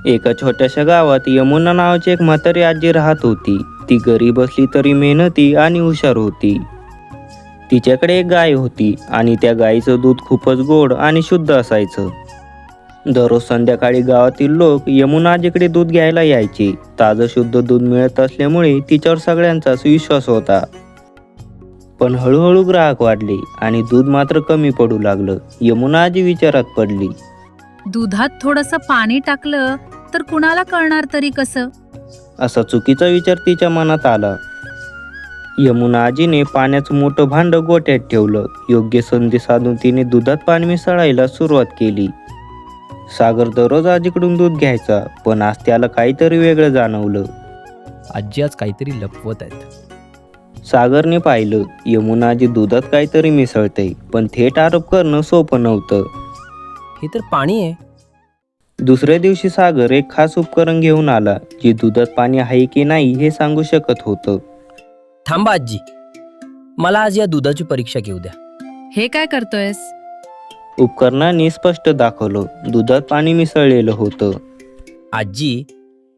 एका छोट्याशा गावात यमुना नावाची एक म्हातारी आजी राहत होती. ती गरीब असली तरी मेहनती आणि हुशार होती. तिच्याकडे एक गाय होती आणि त्या गायीचं दूध खूपच गोड आणि शुद्ध असायचं. दररोज संध्याकाळी गावातील लोक यमुना आजीकडे दूध घ्यायला यायचे. ताजं शुद्ध दूध मिळत असल्यामुळे तिच्यावर सगळ्यांचाच विश्वास होता. पण हळूहळू ग्राहक वाढले आणि दूध मात्र कमी पडू लागलं. यमुना आजी विचारात पडली. दुधात थोडंसं पाणी टाकलं तर कुणाला कळणार तरी कसं? असा चुकीचा विचार तिच्या मनात आला. यमुना आजीने पाण्याचं मोठं भांड गोठ्यात ठेवलं. योग्य संधी साधून तिने दुधात पाणी मिसळायला सुरुवात केली. सागर दररोज आजीकडून दूध घ्यायचा, पण आज त्याला काहीतरी वेगळं जाणवलं. आजी आज काहीतरी लपवत आहेत. सागरने पाहिलं, यमुना आजी दुधात काहीतरी मिसळते, पण थेट आरोप करणं सोपं नव्हतं. हे तर पाणी आहे. दुसऱ्या दिवशी सागर एक खास उपकरण घेऊन आला, जे दुधात पाणी आहे की नाही हे सांगू शकत होतं. थांबा आजी, मला आज या दुधाची परीक्षा घेऊ द्या. हे काय करतोयस? उपकरणाने स्पष्ट दाखवलं, दुधात पाणी मिसळलेलं होतं. आजी,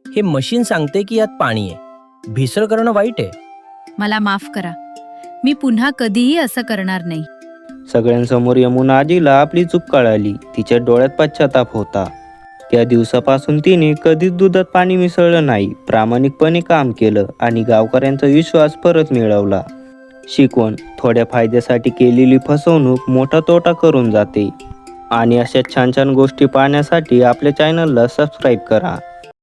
हे मशीन सांगते की यात पाणी आहे. भेसळ करणं वाईट आहे. मला माफ करा, मी पुन्हा कधीही असं करणार नाही. सगळ्यांसमोर यमुना आजीला आपली चूक कळाली. तिच्या डोळ्यात पश्चाताप होता. त्या दिवसापासून तिने कधीच दुधात पाणी मिसळलं नाही, प्रामाणिकपणे काम केलं आणि गावकऱ्यांचा विश्वास परत मिळवला. शिकवण: थोड्या फायद्यासाठी केलेली फसवणूक मोठा तोटा करून जाते. आणि अशा छान छान गोष्टी पाहण्यासाठी आपल्या चॅनलला सबस्क्राईब करा.